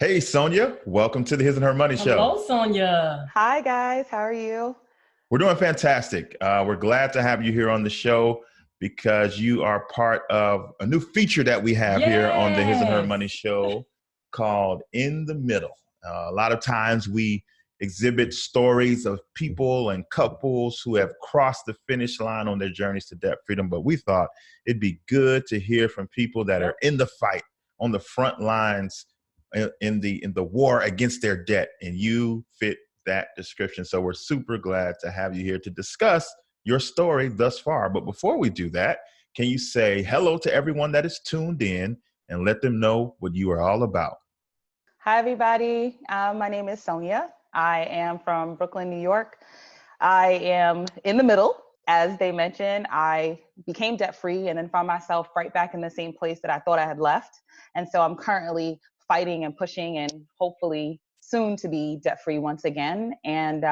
Hey, Sonia, welcome to the His and Her Money Show. Hello, Sonia. Hi guys, how are you? We're doing fantastic. We're glad to have you here on the show because you are part of a new feature that we have here on the His and Her Yes. Money Show called In the Middle. A lot of times we exhibit stories of people and couples who have crossed the finish line on their journeys to debt freedom, but we thought it'd be good to hear from people that are Yep. in the fight, on the front lines in the war against their debt, and you fit that description. So we're super glad to have you here to discuss your story thus far. But before we do that, can you say hello to everyone that is tuned in and let them know what you are all about? Hi everybody, my name is Sonia. I am from Brooklyn, New York. I am in the middle. As they mentioned, I became debt free and then found myself right back in the same place that I thought I had left. And so I'm currently fighting and pushing and hopefully soon to be debt free once again. And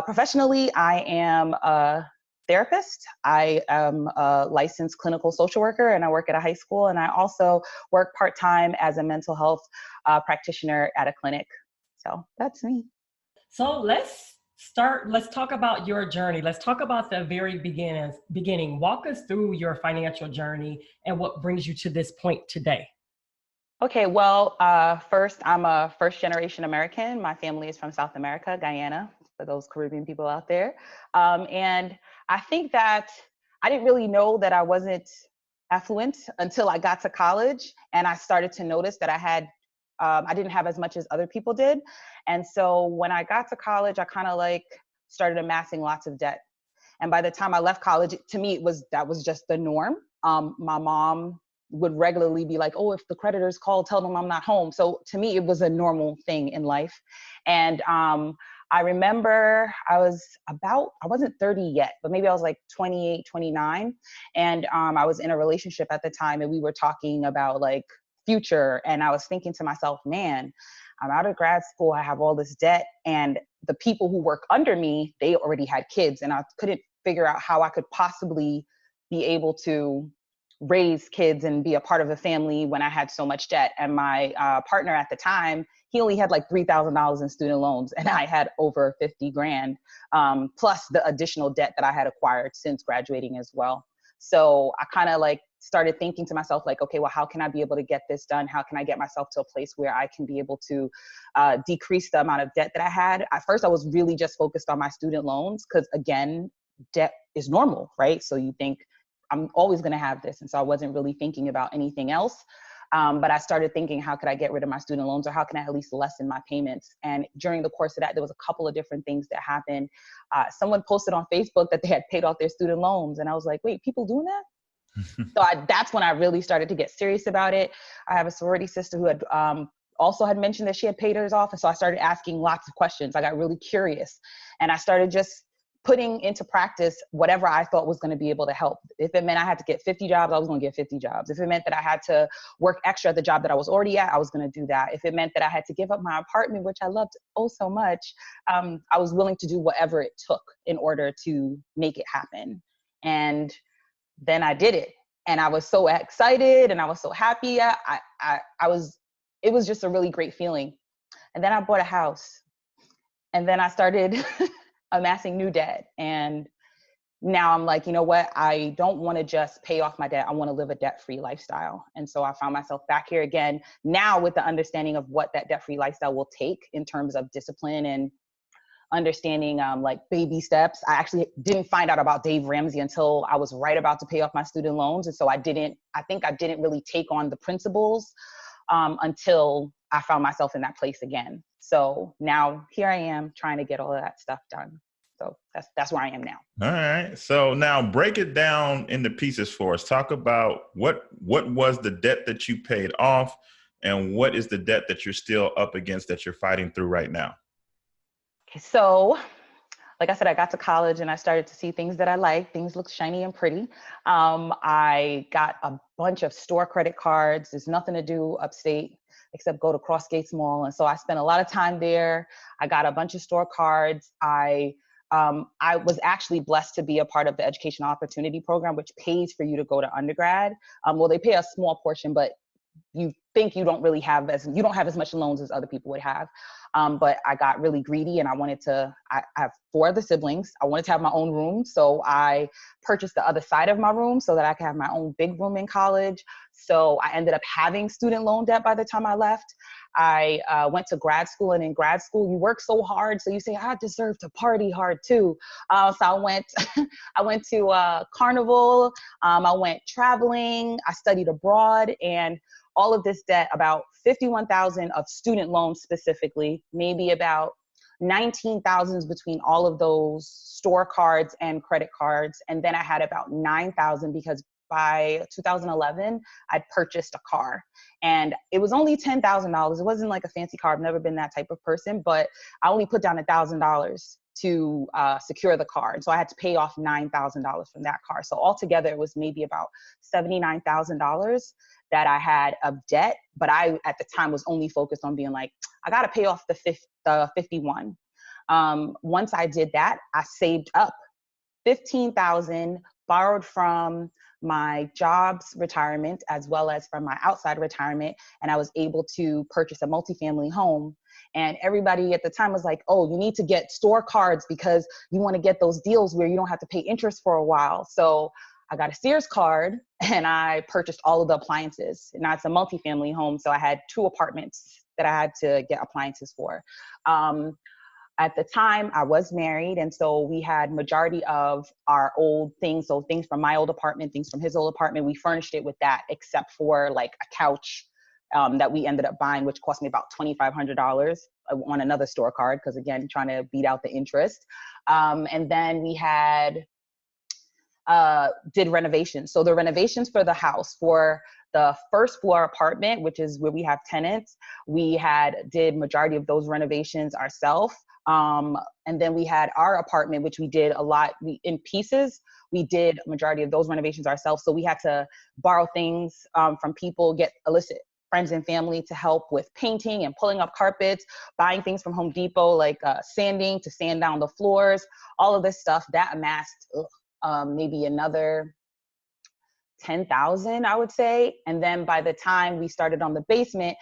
professionally, I am a therapist. I am a licensed clinical social worker and I work at a high school. And I also work part-time as a mental health practitioner at a clinic. So that's me. So let's talk about your journey. Let's talk about the very beginning. Walk us through your financial journey and what brings you to this point today. Okay, well, first, I'm a first generation American. My family is from South America, Guyana, for those Caribbean people out there. And I think that I didn't really know that I wasn't affluent until I got to college and I started to notice that I didn't have as much as other people did. And so when I got to college, I kind of like started amassing lots of debt. And by the time I left college, to me, that was just the norm. My mom would regularly be like, oh, if the creditors call, tell them I'm not home. So to me, it was a normal thing in life. And I remember I wasn't 30 yet, but maybe I was like 28, 29. And I was in a relationship at the time and we were talking about like future. And I was thinking to myself, man, I'm out of grad school. I have all this debt. And the people who work under me, they already had kids. And I couldn't figure out how I could possibly be able to raise kids and be a part of a family when I had so much debt. And my partner at the time, he only had like $3,000 in student loans and I had over 50 grand, plus the additional debt that I had acquired since graduating as well. So I kind of like started thinking to myself like, okay, well, how can I be able to get this done? How can I get myself to a place where I can be able to decrease the amount of debt that I had? At first, I was really just focused on my student loans because again, debt is normal, right? So you think I'm always going to have this. And so I wasn't really thinking about anything else. But I started thinking, how could I get rid of my student loans or how can I at least lessen my payments? And during the course of that, there was a couple of different things that happened. Someone posted on Facebook that they had paid off their student loans. And I was like, wait, people doing that? That's when I really started to get serious about it. I have a sorority sister who had also had mentioned that she had paid hers off. And so I started asking lots of questions. I got really curious and I started just putting into practice whatever I thought was going to be able to help. If it meant I had to get 50 jobs, I was going to get 50 jobs. If it meant that I had to work extra at the job that I was already at, I was going to do that. If it meant that I had to give up my apartment, which I loved oh so much, I was willing to do whatever it took in order to make it happen. And then I did it. And I was so excited and I was so happy. It was just a really great feeling. And then I bought a house and then I started amassing new debt. And now I'm like, you know what? I don't want to just pay off my debt. I want to live a debt-free lifestyle. And so I found myself back here again, now with the understanding of what that debt-free lifestyle will take in terms of discipline and understanding like baby steps. I actually didn't find out about Dave Ramsey until I was right about to pay off my student loans. And so I think I didn't really take on the principles until I found myself in that place again. So now here I am trying to get all of that stuff done. So that's where I am now. All right. So now break it down into pieces for us. Talk about what was the debt that you paid off and what is the debt that you're still up against that you're fighting through right now? Okay, so like I said, I got to college and I started to see things that I like. Things look shiny and pretty. I got a bunch of store credit cards. There's nothing to do upstate except go to Crossgates Mall. And so I spent a lot of time there. I got a bunch of store cards. I was actually blessed to be a part of the Educational Opportunity Program, which pays for you to go to undergrad. Well, they pay a small portion, but you think you don't have as much loans as other people would have. But I got really greedy and I have 4 other siblings. I wanted to have my own room. So I purchased the other side of my room so that I could have my own big room in college. So I ended up having student loan debt by the time I left. I went to grad school, and in grad school, you work so hard. So you say, I deserve to party hard too. So I went, I went to Carnival. I went traveling. I studied abroad, and all of this debt, about 51,000 of student loans specifically, maybe about 19,000 between all of those store cards and credit cards. And then I had about 9,000 because by 2011, I'd purchased a car, and it was only $10,000. It wasn't like a fancy car. I've never been that type of person, but I only put down $1,000 to secure the car. And so I had to pay off $9,000 from that car. So altogether, it was maybe about $79,000 that I had of debt. But I, at the time, was only focused on being like, I got to pay off the 51. Once I did that, I saved up 15,000, borrowed from my job's retirement as well as from my outside retirement, and I was able to purchase a multifamily home. And everybody at the time was like, oh, you need to get store cards because you want to get those deals where you don't have to pay interest for a while. So I got a Sears card and I purchased all of the appliances. Now it's a multifamily home, so I had 2 apartments that I had to get appliances for. At the time, I was married, and so we had majority of our old things, so things from my old apartment, things from his old apartment, we furnished it with that, except for like a couch that we ended up buying, which cost me about $2,500 on another store card, because again, trying to beat out the interest. And then we had did renovations. So the renovations for the house, for the first floor apartment, which is where we have tenants, we did majority of those renovations ourselves. And then we had our apartment, which we did a lot in pieces. We did majority of those renovations ourselves. So we had to borrow things from people, elicit friends and family to help with painting and pulling up carpets, buying things from Home Depot, like sanding to sand down the floors, all of this stuff that amassed maybe another 10,000, I would say. And then by the time we started on the basement,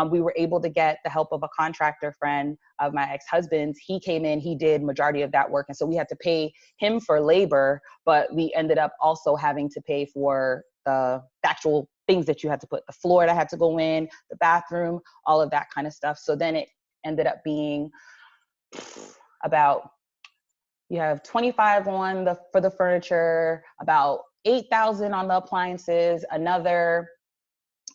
we were able to get the help of a contractor friend of my ex-husband's. He came in, he did majority of that work. And so we had to pay him for labor, but we ended up also having to pay for the actual things that you had to put, the floor that had to go in, the bathroom, all of that kind of stuff. So then it ended up being about, you have 25 for the furniture, about 8,000 on the appliances, another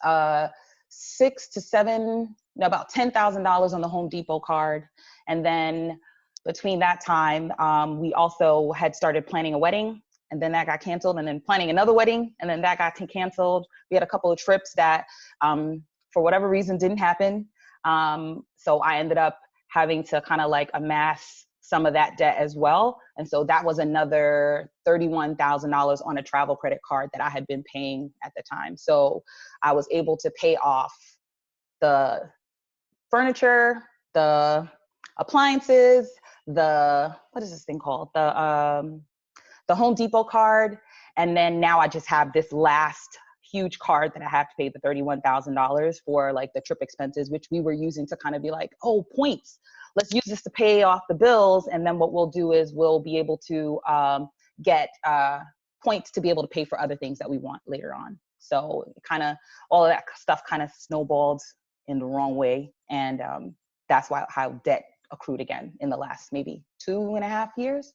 about $10,000 on the Home Depot card. And then between that time, we also had started planning a wedding, and then that got canceled, and then planning another wedding, and then that got canceled. We had a couple of trips that for whatever reason didn't happen. So I ended up having to kind of like amass some of that debt as well. And so that was another $31,000 on a travel credit card that I had been paying at the time. So I was able to pay off the furniture, the appliances, what is this thing called? The Home Depot card. And then now I just have this last huge card that I have to pay the $31,000 for, like the trip expenses, which we were using to kind of be like, oh, points. Let's use this to pay off the bills. And then what we'll do is we'll be able to get points to be able to pay for other things that we want later on. So kind of all of that stuff kind of snowballed in the wrong way. And that's how debt accrued again in the last maybe 2.5 years.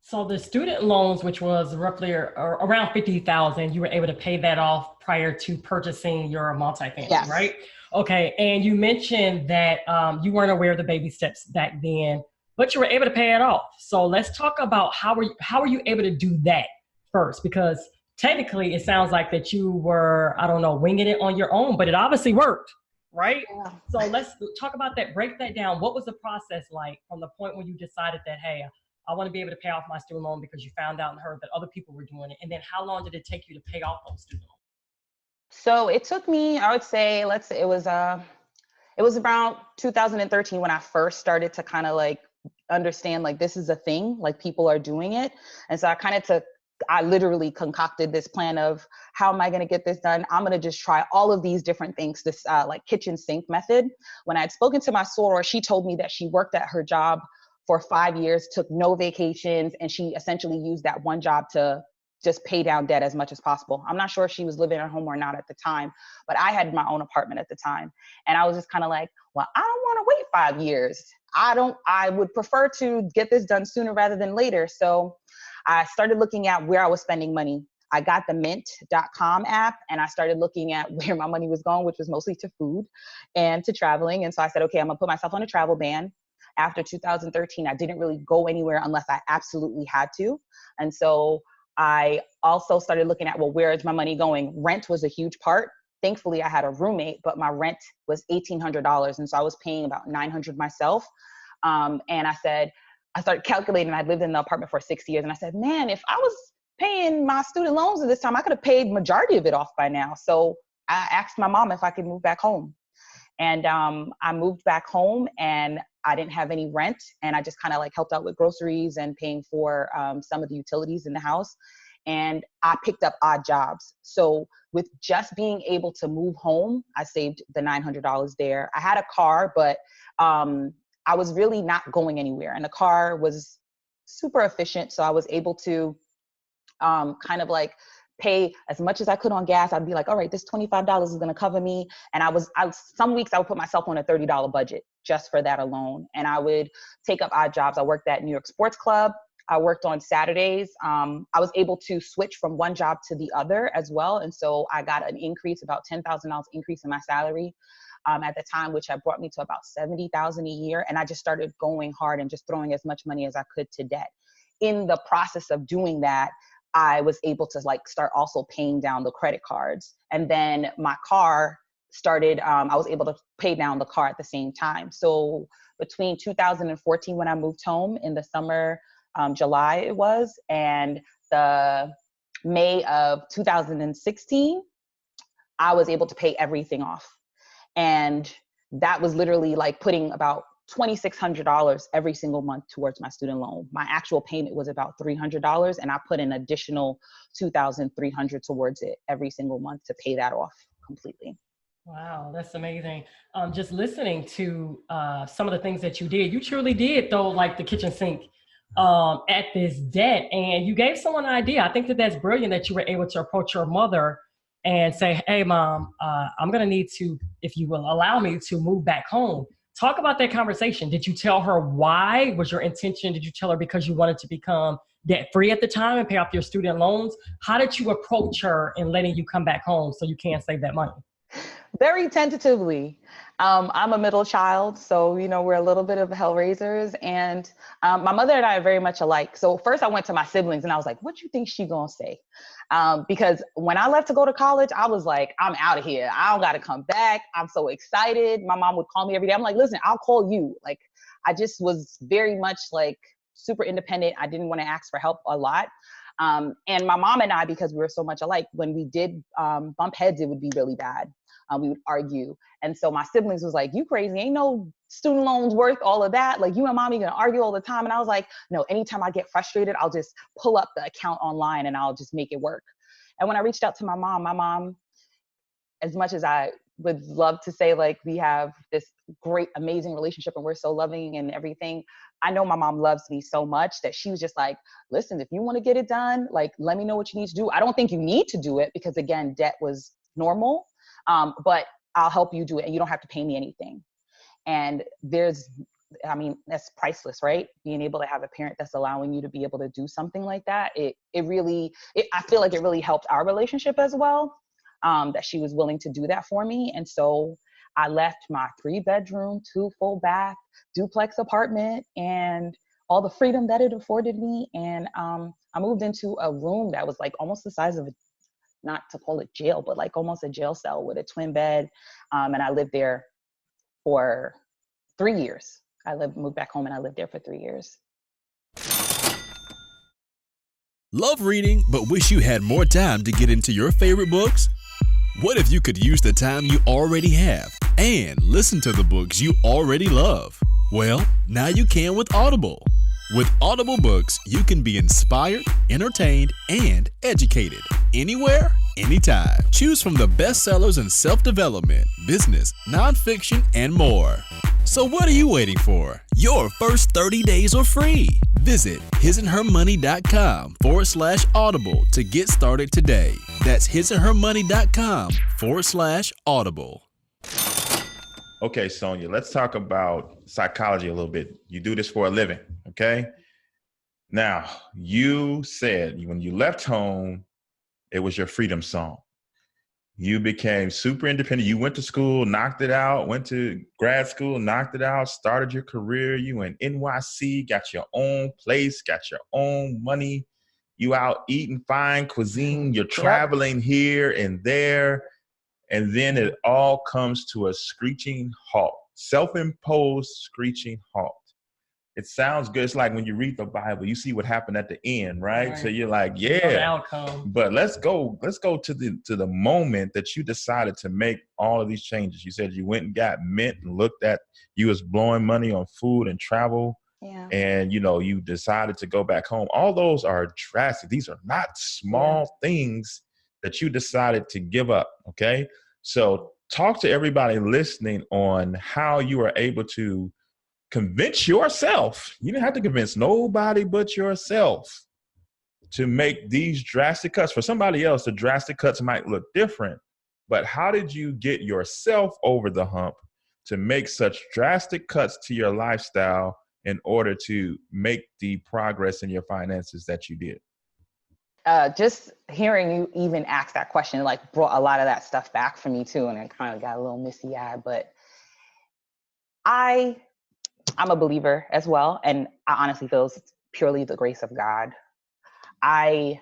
So the student loans, which was roughly around 50,000, you were able to pay that off prior to purchasing your multifamily, Yes. right? Okay, and you mentioned that you weren't aware of the baby steps back then, but you were able to pay it off. So let's talk about how were you able to do that first? Because technically, it sounds like that you were, I don't know, winging it on your own, but it obviously worked, right? Yeah. So let's talk about that. Break that down. What was the process like from the point when you decided that, hey, I want to be able to pay off my student loan because you found out and heard that other people were doing it? And then how long did it take you to pay off those student loans? So it took me, I would say, it was around 2013 when I first started to kind of like understand like this is a thing, like people are doing it. And so I kind of I literally concocted this plan of how am I going to get this done? I'm going to just try all of these different things, this like kitchen sink method. When I had spoken to my soror, she told me that she worked at her job for 5 years, took no vacations, and she essentially used that one job to just pay down debt as much as possible. I'm not sure if she was living at home or not at the time, but I had my own apartment at the time. And I was just kind of like, well, I don't want to wait 5 years. I would prefer to get this done sooner rather than later. So I started looking at where I was spending money. I got the mint.com app and I started looking at where my money was going, which was mostly to food and to traveling. And so I said, okay, I'm gonna put myself on a travel ban. After 2013, I didn't really go anywhere unless I absolutely had to. And so I also started looking at, well, where is my money going? Rent was a huge part. Thankfully, I had a roommate, but my rent was $1,800. And so I was paying about $900 myself. And I started calculating. I'd lived in the apartment for 6 years. And I said, man, if I was paying my student loans at this time, I could have paid majority of it off by now. So I asked my mom if I could move back home. And I moved back home and I didn't have any rent. And I just kind of like helped out with groceries and paying for some of the utilities in the house. And I picked up odd jobs. So with just being able to move home, I saved the $900 there. I had a car, but I was really not going anywhere. And the car was super efficient. So I was able to kind of like pay as much as I could on gas. I'd be like, all right, this $25 is going to cover me. And some weeks I would put myself on a $30 budget just for that alone. And I would take up odd jobs. I worked at New York Sports Club. I worked on Saturdays. I was able to switch from one job to the other as well. And so I got an increase, about $10,000 increase in my salary at the time, which had brought me to about $70,000 a year. And I just started going hard and just throwing as much money as I could to debt. In the process of doing that, I was able to like start also paying down the credit cards. And then my car started, I was able to pay down the car at the same time. So between 2014, when I moved home in the summer, July it was, and the May of 2016, I was able to pay everything off. And that was literally like putting about $2,600 every single month towards my student loan. My actual payment was about $300, and I put an additional $2,300 towards it every single month to pay that off completely. Wow, that's amazing. Just listening to some of the things that you did, you truly did throw like the kitchen sink at this debt, and you gave someone an idea. I think that that's brilliant that you were able to approach your mother and say, hey, Mom, I'm going to need to, if you will allow me to move back home. Talk about that conversation. Did you tell her why? Was your intention? Did you tell her because you wanted to become debt free at the time and pay off your student loans? How did you approach her in letting you come back home so you can save that money? Very tentatively. I'm a middle child, so, you know, we're a little bit of hellraisers, and my mother and I are very much alike. So first I went to my siblings and I was like, what do you think she gonna say? Because when I left to go to college, I was like, I'm out of here. I don't got to come back. I'm so excited. My mom would call me every day. I'm like, listen, I'll call you. Like, I just was very much like super independent. I didn't want to ask for help a lot. And my mom and I, because we were so much alike, when we did bump heads, it would be really bad. We would argue. And so my siblings was like, you crazy, ain't no student loans worth all of that. Like, you and mommy gonna argue all the time. And I was like, no, anytime I get frustrated, I'll just pull up the account online and I'll just make it work. And when I reached out to my mom, as much as I would love to say like we have this great, amazing relationship and we're so loving and everything, I know my mom loves me so much that she was just like, listen, if you want to get it done, like, let me know what you need to do. I don't think you need to do it because, again, debt was normal. But I'll help you do it and you don't have to pay me anything. And that's priceless, right? Being able to have a parent that's allowing you to be able to do something like that. I feel like it really helped our relationship as well, that she was willing to do that for me. And so I left my 3-bedroom, 2 full bath duplex apartment and all the freedom that it afforded me. And I moved into a room that was like almost the size of not to call it jail, but like almost a jail cell with a twin bed. And I lived there for 3 years. Moved back home and I lived there for 3 years. Love reading, but wish you had more time to get into your favorite books? What if you could use the time you already have and listen to the books you already love? Well, now you can with Audible. With Audible books, you can be inspired, entertained, and educated anywhere, anytime. Choose from the bestsellers in self-development, business, nonfiction, and more. So what are you waiting for? Your first 30 days are free. Visit hisandhermoney.com/audible to get started today. That's hisandhermoney.com/audible. Okay, Sonia, let's talk about psychology a little bit. You do this for a living, okay? Now, you said when you left home, it was your freedom song. You became super independent. You went to school, knocked it out, went to grad school, knocked it out, started your career. You in NYC, got your own place, got your own money. You out eating fine cuisine. You're traveling here and there. And then it all comes to a screeching halt, self-imposed screeching halt. It sounds good. It's like when you read the Bible, you see what happened at the end, right? So you're like, yeah. Outcome. But let's go to the moment that you decided to make all of these changes. You said you went and got Mint and looked at, you was blowing money on food and travel. Yeah. And you decided to go back home. All those are drastic. These are not small things that you decided to give up. Okay. So talk to everybody listening on how you are able to convince yourself. You didn't have to convince nobody but yourself to make these drastic cuts. For somebody else, the drastic cuts might look different, but how did you get yourself over the hump to make such drastic cuts to your lifestyle in order to make the progress in your finances that you did? Just hearing you even ask that question, like, brought a lot of that stuff back for me too. And I kind of got a little misty-eyed, but I'm a believer as well. And I honestly feel it's purely the grace of God. I'm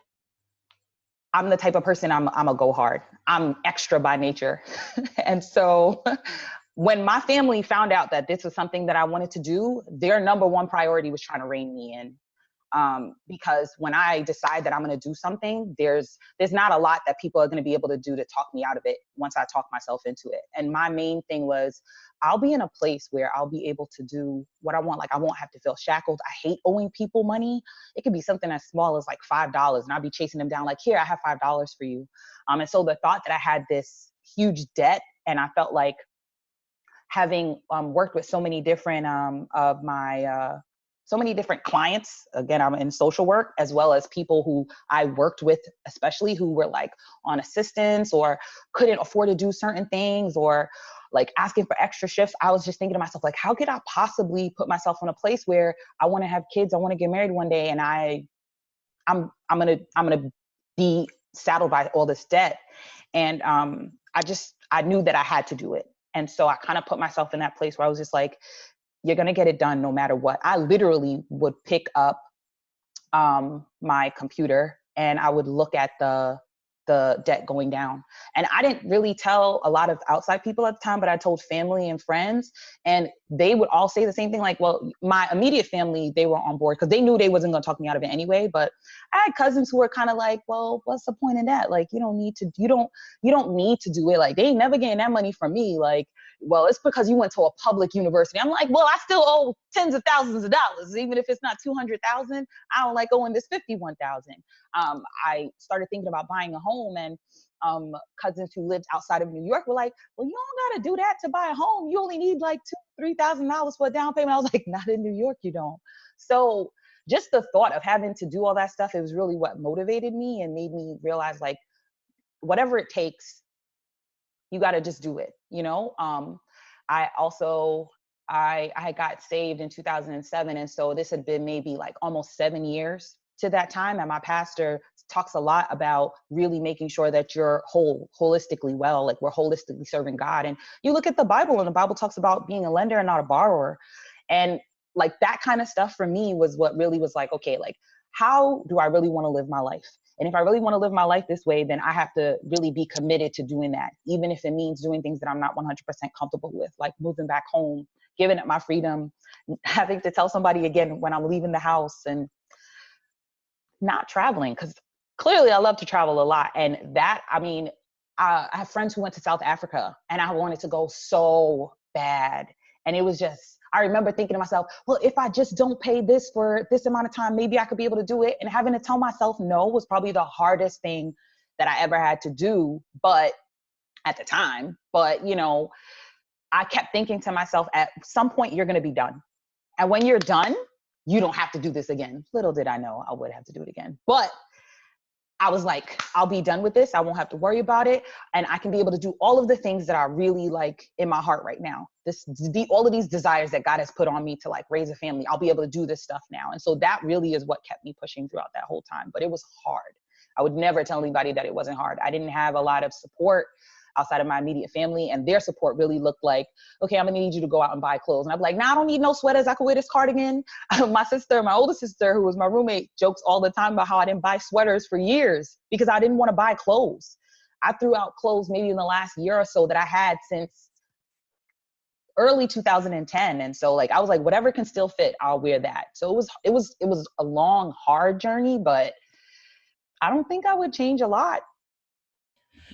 the type of person, I'm a go hard. I'm extra by nature. And so when my family found out that this was something that I wanted to do, their number one priority was trying to rein me in. Because when I decide that I'm going to do something, there's not a lot that people are going to be able to do to talk me out of it once I talk myself into it. And my main thing was, I'll be in a place where I'll be able to do what I want. Like, I won't have to feel shackled. I hate owing people money. It could be something as small as like $5, and I'll be chasing them down like, here, I have $5 for you. And so the thought that I had this huge debt, and I felt like having worked with so many different so many different clients. Again, I'm in social work, as well as people who I worked with, especially who were like on assistance or couldn't afford to do certain things or like asking for extra shifts. I was just thinking to myself, like, how could I possibly put myself in a place where I want to have kids, I want to get married one day, and I'm gonna be saddled by all this debt. And I knew that I had to do it. And so I kind of put myself in that place where I was just like, you're going to get it done no matter what. I literally would pick up my computer and I would look at the debt going down. And I didn't really tell a lot of outside people at the time, but I told family and friends, and they would all say the same thing. Like, well, my immediate family, they were on board because they knew they wasn't going to talk me out of it anyway. But I had cousins who were kind of like, well, what's the point in that? Like, you don't need to do it. Like, they ain't never getting that money from me. Like, well, it's because you went to a public university. I'm like, well, I still owe tens of thousands of dollars, even if it's not 200,000. I don't like owing this 51,000. I started thinking about buying a home, and cousins who lived outside of New York were like, well, you don't got to do that to buy a home. You only need like $2,000-$3,000 for a down payment. I was like, not in New York, you don't. So just the thought of having to do all that stuff, it was really what motivated me and made me realize, like, whatever it takes, you got to just do it. I got saved in 2007. And so this had been maybe like almost 7 years to that time. And my pastor talks a lot about really making sure that you're holistically well, like we're holistically serving God. And you look at the Bible, and the Bible talks about being a lender and not a borrower. And like that kind of stuff for me was what really was like, okay, like, how do I really want to live my life? And if I really want to live my life this way, then I have to really be committed to doing that, even if it means doing things that I'm not 100% comfortable with, like moving back home, giving up my freedom, having to tell somebody again when I'm leaving the house, and not traveling, because clearly I love to travel a lot. And that, I have friends who went to South Africa, and I wanted to go so bad. And it was just, I remember thinking to myself, well, if I just don't pay this for this amount of time, maybe I could be able to do it. And having to tell myself no was probably the hardest thing that I ever had to do, but at the time, but you know, I kept thinking to myself, at some point you're going to be done. And when you're done, you don't have to do this again. Little did I know I would have to do it again. But I was like, I'll be done with this. I won't have to worry about it. And I can be able to do all of the things that are really like in my heart right now. All of these desires that God has put on me to like raise a family, I'll be able to do this stuff now. And so that really is what kept me pushing throughout that whole time. But it was hard. I would never tell anybody that it wasn't hard. I didn't have a lot of support outside of my immediate family, and their support really looked like, okay, I'm gonna need you to go out and buy clothes. And I'm like, nah, I don't need no sweaters. I could wear this cardigan. My older sister, who was my roommate, jokes all the time about how I didn't buy sweaters for years because I didn't want to buy clothes. I threw out clothes maybe in the last year or so that I had since early 2010. And so like, I was like, whatever can still fit, I'll wear that. So it was a long, hard journey, but I don't think I would change a lot.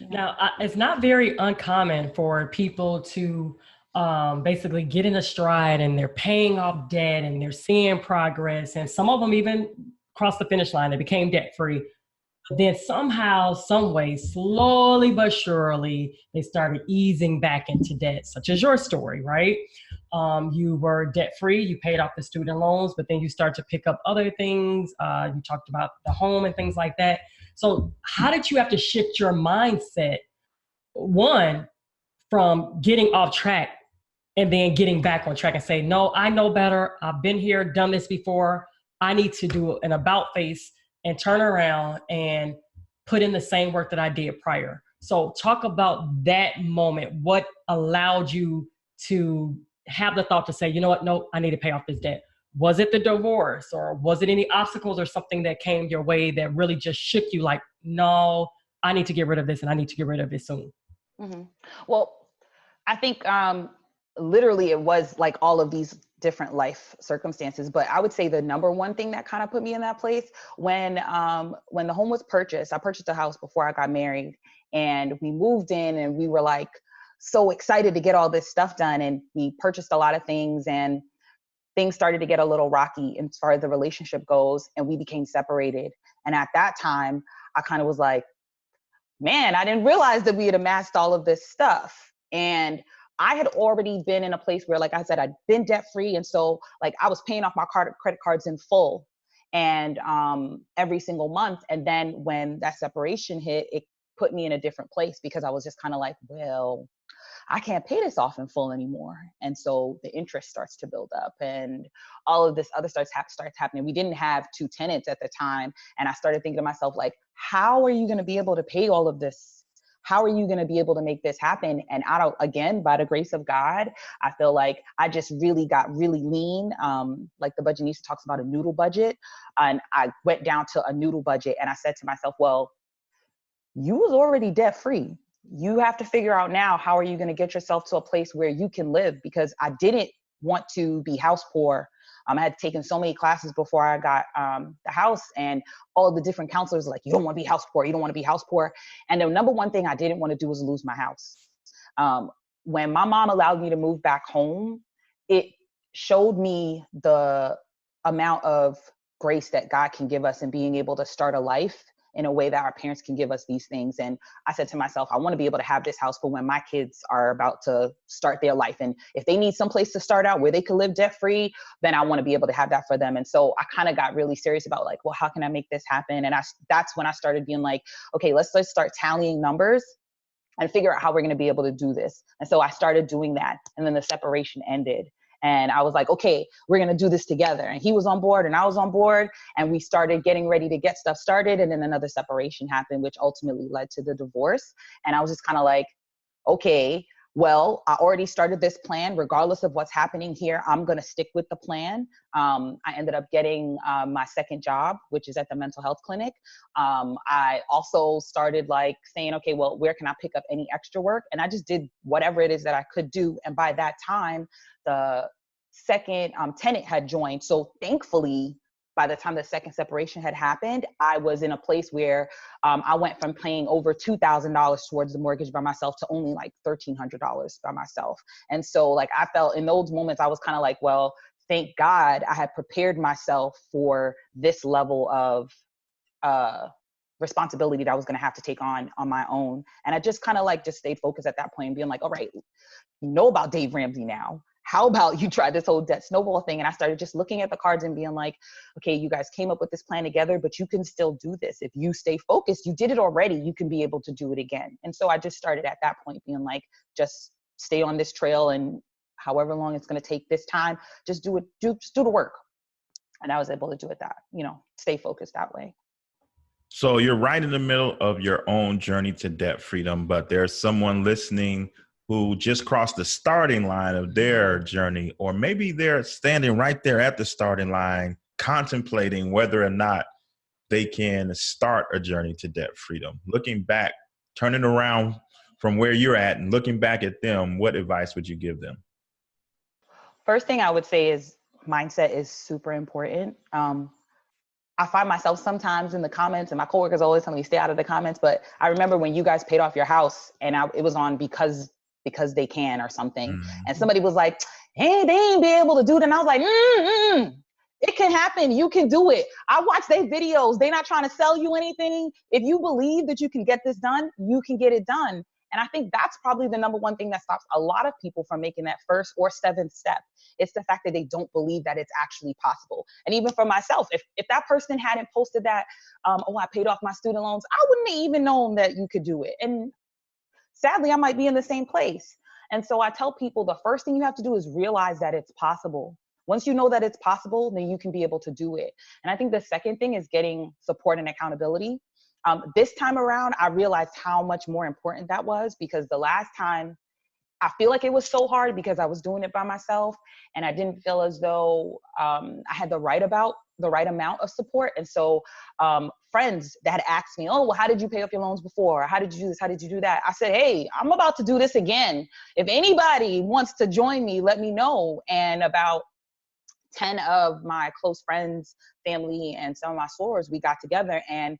Now, it's not very uncommon for people to basically get in a stride and they're paying off debt and they're seeing progress. And some of them even crossed the finish line. They became debt free. But then somehow, some way, slowly but surely, they started easing back into debt, such as your story, right? You were debt free, you paid off the student loans, but then you start to pick up other things. You talked about the home and things like that. So how did you have to shift your mindset, one, from getting off track and then getting back on track and say, no, I know better. I've been here, done this before. I need to do an about face and turn around and put in the same work that I did prior. So talk about that moment. What allowed you to have the thought to say, you know what, no, I need to pay off this debt? Was it the divorce, or was it any obstacles or something that came your way that really just shook you like, no, I need to get rid of this and I need to get rid of it soon? Mm-hmm. Well, I think literally it was like all of these different life circumstances, but I would say the number one thing that kind of put me in that place when the home was purchased. I purchased a house before I got married, and we moved in and we were like so excited to get all this stuff done, and we purchased a lot of things, and things started to get a little rocky as far as the relationship goes, and we became separated. And at that time, I kind of was like, man, I didn't realize that we had amassed all of this stuff. And I had already been in a place where, like I said, I'd been debt free. And so like I was paying off my credit cards in full and every single month. And then when that separation hit, it put me in a different place because I was just kind of like, well, I can't pay this off in full anymore. And so the interest starts to build up and all of this other starts happening. We didn't have 2 tenants at the time. And I started thinking to myself, like, how are you going to be able to pay all of this? How are you going to be able to make this happen? And again, by the grace of God, I feel like I just really got really lean. Like the budgetista talks about a noodle budget. And I went down to a noodle budget and I said to myself, well, you was already debt free. You have to figure out now, how are you going to get yourself to a place where you can live? Because I didn't want to be house poor. I had taken so many classes before I got the house, and all the different counselors were like, you don't want to be house poor. You don't want to be house poor. And the number one thing I didn't want to do was lose my house. When my mom allowed me to move back home, it showed me the amount of grace that God can give us in being able to start a life in a way that our parents can give us these things. And I said to myself, I want to be able to have this house for when my kids are about to start their life. And if they need some place to start out where they could live debt free, then I want to be able to have that for them. And so I kind of got really serious about like, well, how can I make this happen? And that's when I started being like, okay, let's start tallying numbers and figure out how we're going to be able to do this. And so I started doing that. And then the separation ended. And I was like, okay, we're going to do this together. And he was on board and I was on board, and we started getting ready to get stuff started. And then another separation happened, which ultimately led to the divorce. And I was just kind of like, okay, well, I already started this plan. Regardless of what's happening here, I'm going to stick with the plan. I ended up getting my second job, which is at the mental health clinic. I also started like saying, okay, well, where can I pick up any extra work? And I just did whatever it is that I could do. And by that time, the second tenant had joined. So thankfully, by the time the second separation had happened, I was in a place where I went from paying over $2,000 towards the mortgage by myself to only like $1,300 by myself. And so like, I felt in those moments, I was kind of like, well, thank God I had prepared myself for this level of responsibility that I was going to have to take on my own. And I just kind of like just stayed focused at that point and being like, all right, you know about Dave Ramsey now. How about you try this whole debt snowball thing? And I started just looking at the cards and being like, okay, you guys came up with this plan together, but you can still do this. If you stay focused, you did it already, you can be able to do it again. And so I just started at that point being like, just stay on this trail, and however long it's going to take this time, just do it, just do the work. And I was able to do it stay focused that way. So you're right in the middle of your own journey to debt freedom, but there's someone listening who just crossed the starting line of their journey, or maybe they're standing right there at the starting line, contemplating whether or not they can start a journey to debt freedom. Looking back, turning around from where you're at and looking back at them, what advice would you give them? First thing I would say is mindset is super important. I find myself sometimes in the comments, and my coworkers always tell me stay out of the comments, but I remember when you guys paid off your house and it was on because they can or something. Mm-hmm. And somebody was like, hey, they ain't be able to do that. And I was like, it can happen. You can do it. I watch their videos. They're not trying to sell you anything. If you believe that you can get this done, you can get it done. And I think that's probably the number one thing that stops a lot of people from making that first or seventh step. It's the fact that they don't believe that it's actually possible. And even for myself, if that person hadn't posted that, I paid off my student loans, I wouldn't have even known that you could do it. And sadly, I might be in the same place. And so I tell people the first thing you have to do is realize that it's possible. Once you know that it's possible, then you can be able to do it. And I think the second thing is getting support and accountability. This time around, I realized how much more important that was, because the last time I feel like it was so hard because I was doing it by myself and I didn't feel as though I had the right amount of support. And so friends that had asked me, oh, well, how did you pay off your loans before? How did you do this? How did you do that? I said, hey, I'm about to do this again. If anybody wants to join me, let me know. And about 10 of my close friends, family, and some of my sorors, we got together and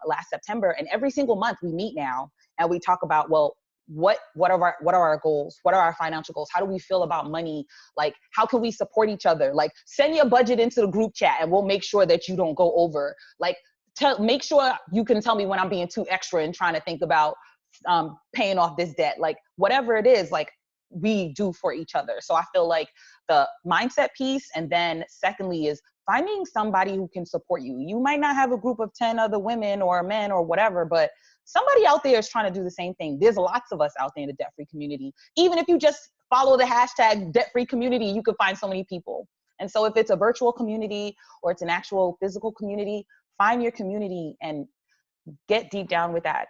last September, and every single month we meet now and we talk about, well, what are our goals? What are our financial goals? How do we feel about money? Like, how can we support each other? Like, send your budget into the group chat and we'll make sure that you don't go over. Like, make sure you can tell me when I'm being too extra and trying to think about paying off this debt. Like, whatever it is, like, we do for each other. So I feel like the mindset piece, and then secondly is finding somebody who can support you. You might not have a group of 10 other women or men or whatever, but somebody out there is trying to do the same thing. There's lots of us out there in the debt-free community. Even if you just follow the hashtag debt-free community, you can find so many people. And so if it's a virtual community or it's an actual physical community, find your community and get deep down with that.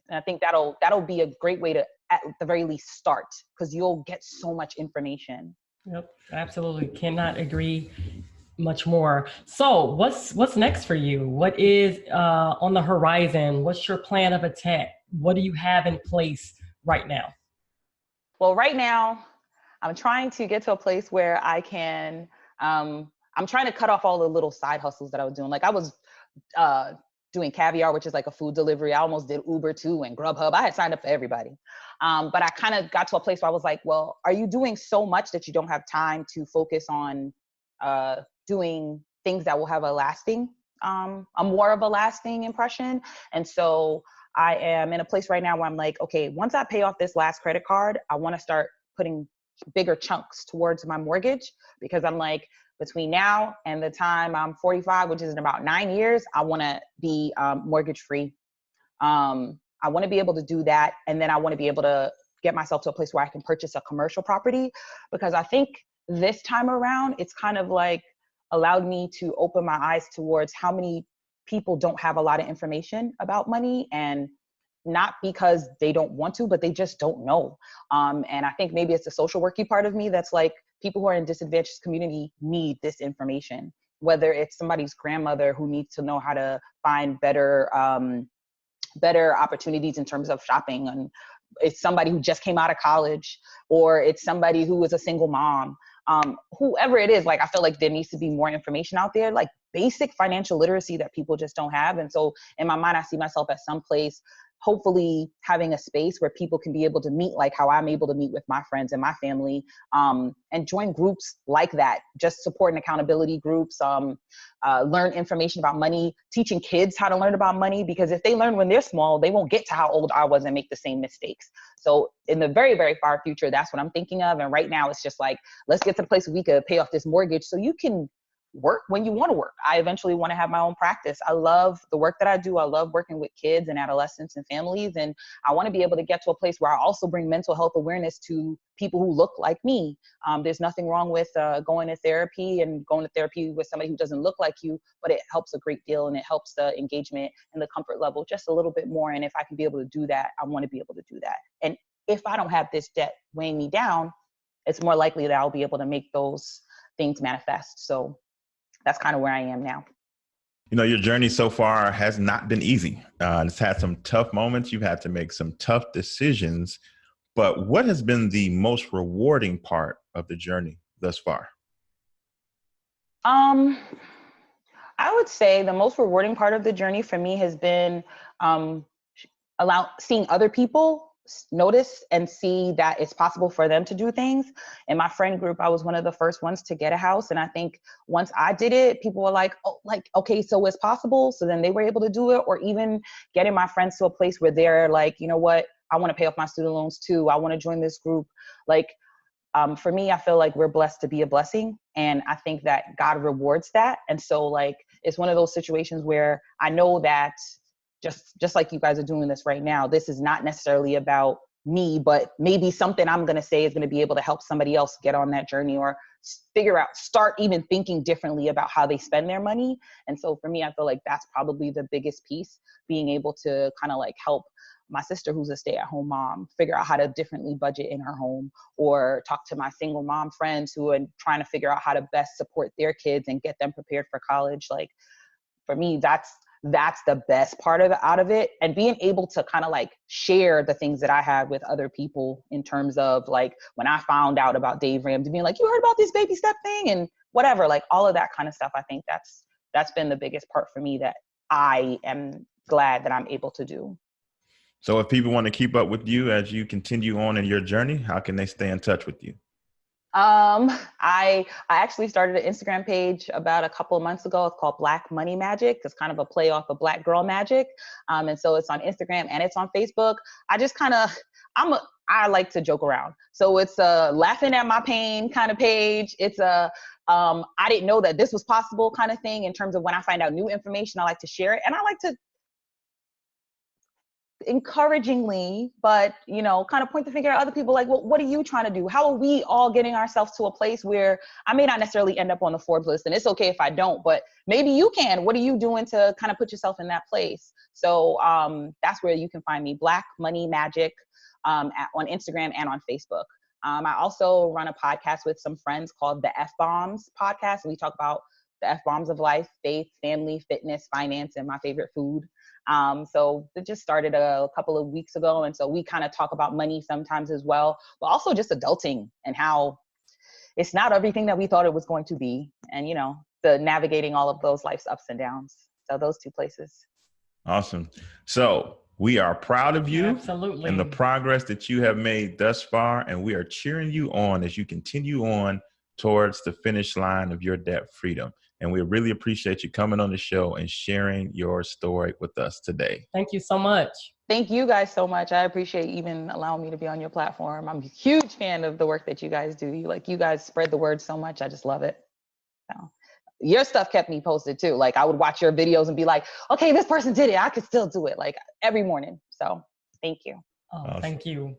And I think that'll be a great way to, at the very least, start, because you'll get so much information. Yep, absolutely. Cannot agree much more. So what's next for you? What is on the horizon? What's your plan of attack? What do you have in place right now? Well, right now, I'm trying to get to a place where I can, I'm trying to cut off all the little side hustles that I was doing. Like I was doing Caviar, which is like a food delivery. I almost did Uber too and Grubhub. I had signed up for everybody. But I kind of got to a place where I was like, well, are you doing so much that you don't have time to focus on doing things that will have a more of a lasting impression? And so I am in a place right now where I'm like, okay, once I pay off this last credit card, I want to start putting bigger chunks towards my mortgage, because I'm like, between now and the time I'm 45, which is in about 9 years, I want to be mortgage free. I want to be able to do that. And then I want to be able to get myself to a place where I can purchase a commercial property, because I think this time around, it's kind of like allowed me to open my eyes towards how many people don't have a lot of information about money, and not because they don't want to, but they just don't know. And I think maybe it's the social worky part of me that's like, people who are in disadvantaged community need this information, whether it's somebody's grandmother who needs to know how to find better opportunities in terms of shopping, and it's somebody who just came out of college, or it's somebody who is a single mom, whoever it is. Like, I feel like there needs to be more information out there. Like, basic financial literacy that people just don't have. And so in my mind, I see myself at some place, hopefully having a space where people can be able to meet like how I'm able to meet with my friends and my family, and join groups like that, just support and accountability groups, learn information about money, teaching kids how to learn about money, because if they learn when they're small, they won't get to how old I was and make the same mistakes. So in the very, very far future, that's what I'm thinking of. And right now it's just like, let's get to the place where we could pay off this mortgage so you can work when you want to work. I eventually want to have my own practice. I love the work that I do. I love working with kids and adolescents and families. And I want to be able to get to a place where I also bring mental health awareness to people who look like me. There's nothing wrong with going to therapy and going to therapy with somebody who doesn't look like you, but it helps a great deal, and it helps the engagement and the comfort level just a little bit more. And if I can be able to do that, I want to be able to do that. And if I don't have this debt weighing me down, it's more likely that I'll be able to make those things manifest. So that's kind of where I am now. You know, your journey so far has not been easy. It's had some tough moments. You've had to make some tough decisions. But what has been the most rewarding part of the journey thus far? I would say the most rewarding part of the journey for me has been seeing other people notice and see that it's possible for them to do things. In my friend group, I was one of the first ones to get a house. And I think once I did it, people were like, oh, like, okay, so it's possible. So then they were able to do it, or even getting my friends to a place where they're like, you know what, I want to pay off my student loans too. I want to join this group. Like, for me, I feel like we're blessed to be a blessing. And I think that God rewards that. And so like, it's one of those situations where I know that just like you guys are doing this right now, this is not necessarily about me, but maybe something I'm going to say is going to be able to help somebody else get on that journey, or start even thinking differently about how they spend their money. And so for me, I feel like that's probably the biggest piece, being able to kind of like help my sister, who's a stay-at-home mom, figure out how to differently budget in her home, or talk to my single mom friends who are trying to figure out how to best support their kids and get them prepared for college. Like, for me, that's the best part out of it. And being able to kind of like share the things that I have with other people, in terms of like, when I found out about Dave Ramsey, being like, you heard about this baby step thing and whatever, like all of that kind of stuff. I think that's been the biggest part for me that I am glad that I'm able to do. So if people want to keep up with you as you continue on in your journey, how can they stay in touch with you? I actually started an Instagram page about a couple of months ago. It's called Black Money Magic. It's kind of a play off of Black Girl Magic. And so it's on Instagram and it's on Facebook. I just kind of, I like to joke around. So it's a laughing at my pain kind of page. It's a, I didn't know that this was possible kind of thing, in terms of when I find out new information, I like to share it. And I like to encouragingly, but kind of point the finger at other people, like, well, what are you trying to do? How are we all getting ourselves to a place where I may not necessarily end up on the Forbes list, and it's okay if I don't, but maybe you can. What are you doing to kind of put yourself in that place? So that's where you can find me, Black Money Magic, on Instagram and on Facebook. I also run a podcast with some friends called the F-Bombs podcast. We talk about the F-Bombs of life: faith, family, fitness, finance, and my favorite food. So it just started a couple of weeks ago. And so we kind of talk about money sometimes as well, but also just adulting and how it's not everything that we thought it was going to be. And, the navigating all of those life's ups and downs. So those two places. Awesome. So we are proud of you. Absolutely. And the progress that you have made thus far. And we are cheering you on as you continue on towards the finish line of your debt freedom. And we really appreciate you coming on the show and sharing your story with us today. Thank you so much. Thank you guys so much. I appreciate even allowing me to be on your platform. I'm a huge fan of the work that you guys do. You guys spread the word so much. I just love it. So, your stuff kept me posted too. Like, I would watch your videos and be like, okay, this person did it. I could still do it, like, every morning. So thank you. Oh, awesome. Thank you.